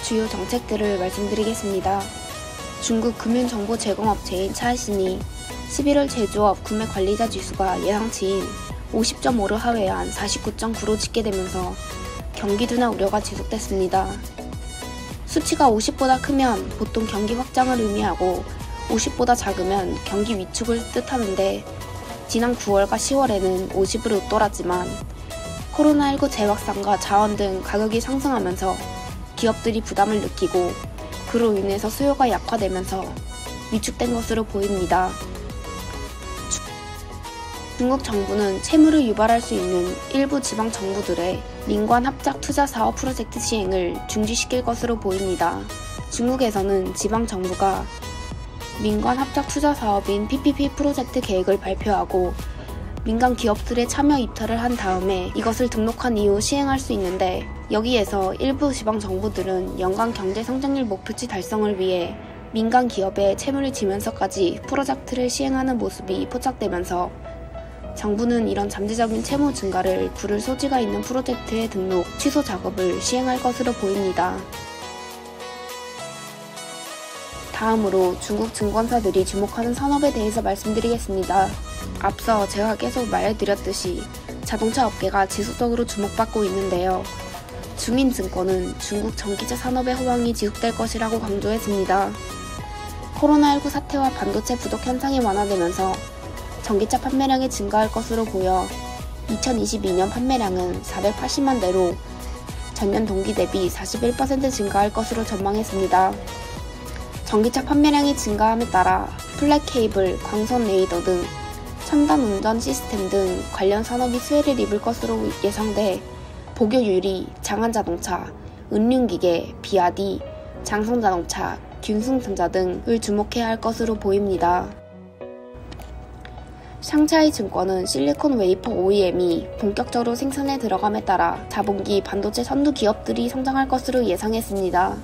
주요 정책들을 말씀드리겠습니다. 중국 금융정보 제공업체인 차이신이 11월 제조업 구매 관리자 지수가 예상치인 50.5를 하회한 49.9로 집계되면서 경기 둔화 우려가 지속됐습니다. 수치가 50보다 크면 보통 경기 확장을 의미하고 50보다 작으면 경기 위축을 뜻하는데 지난 9월과 10월에는 50으로 웃돌았지만 코로나19 재확산과 자원 등 가격이 상승하면서 기업들이 부담을 느끼고 그로 인해서 수요가 약화되면서 위축된 것으로 보입니다. 중국 정부는 채무를 유발할 수 있는 일부 지방 정부들의 민관 합작 투자 사업 프로젝트 시행을 중지시킬 것으로 보입니다. 중국에서는 지방 정부가 민관 합작 투자 사업인 PPP 프로젝트 계획을 발표하고 민간 기업들의 참여 입찰을 한 다음에 이것을 등록한 이후 시행할 수 있는데, 여기에서 일부 지방 정부들은 연간 경제 성장률 목표치 달성을 위해 민간 기업에 채무를 지면서까지 프로젝트를 시행하는 모습이 포착되면서 정부는 이런 잠재적인 채무 증가를 부를 소지가 있는 프로젝트의 등록, 취소 작업을 시행할 것으로 보입니다. 다음으로 중국 증권사들이 주목하는 산업에 대해서 말씀드리겠습니다. 앞서 제가 계속 말해드렸듯이 자동차 업계가 지속적으로 주목받고 있는데요. 중인증권은 중국 전기차 산업의 호황이 지속될 것이라고 강조했습니다. 코로나19 사태와 반도체 부족 현상이 완화되면서 전기차 판매량이 증가할 것으로 보여 2022년 판매량은 480만 대로 전년 동기 대비 41% 증가할 것으로 전망했습니다. 전기차 판매량이 증가함에 따라 플랫 케이블, 광선 레이더 등 첨단 운전 시스템 등 관련 산업이 수혜를 입을 것으로 예상돼 보교 유리, 장안 자동차, 은륜기계, 비아디, 장성 자동차, 균승전자 등을 주목해야 할 것으로 보입니다. 샹차이 증권은 실리콘 웨이퍼 OEM이 본격적으로 생산에 들어감에 따라 4분기 반도체 선두 기업들이 성장할 것으로 예상했습니다.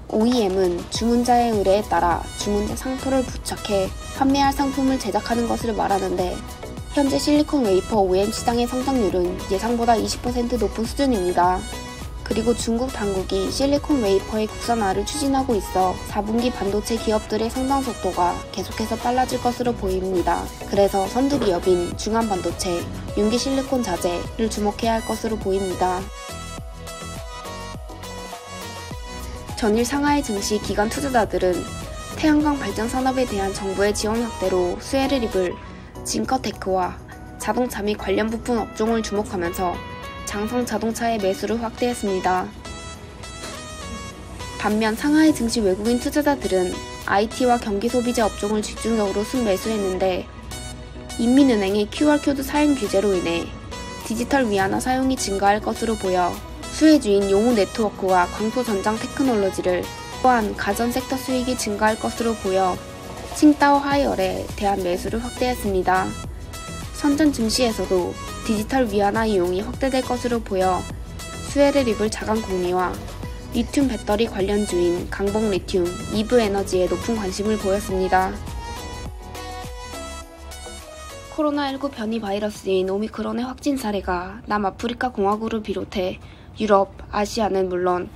OEM은 주문자의 의뢰에 따라 주문자 상표를 부착해 판매할 상품을 제작하는 것을 말하는데, 현재 실리콘 웨이퍼 OEM 시장의 성장률은 예상보다 20% 높은 수준입니다. 그리고 중국 당국이 실리콘 웨이퍼의 국산화를 추진하고 있어 4분기 반도체 기업들의 성장 속도가 계속해서 빨라질 것으로 보입니다. 그래서 선두 기업인 중안반도체, 윤기 실리콘 자재를 주목해야 할 것으로 보입니다. 전일 상하이 증시 기관 투자자들은 태양광 발전 산업에 대한 정부의 지원 확대로 수혜를 입을 징커테크와 자동차 및 관련 부품 업종을 주목하면서 장성 자동차의 매수를 확대했습니다. 반면 상하이 증시 외국인 투자자들은 IT와 경기소비재 업종을 집중적으로 순매수했는데, 인민은행의 QR코드 사용 규제로 인해 디지털 위안화 사용이 증가할 것으로 보여 수혜주인 용우 네트워크와 광소전장 테크놀로지를, 또한 가전 섹터 수익이 증가할 것으로 보여 칭따오 하이얼에 대한 매수를 확대했습니다. 선전 증시에서도 디지털 위안화 이용이 확대될 것으로 보여 수혜를 입을 자간공리와 리튬 배터리 관련주인 강복 리튬, 이브에너지에 높은 관심을 보였습니다. 코로나19 변이 바이러스인 오미크론의 확진 사례가 남아프리카 공화국을 비롯해 유럽, 아시아는 물론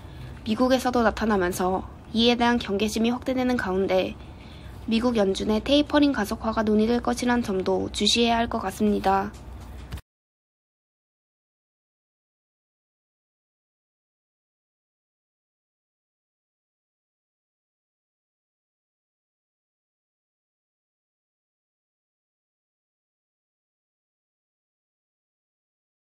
미국에서도 나타나면서 이에 대한 경계심이 확대되는 가운데 미국 연준의 테이퍼링 가속화가 논의될 것이란 점도 주시해야 할 것 같습니다.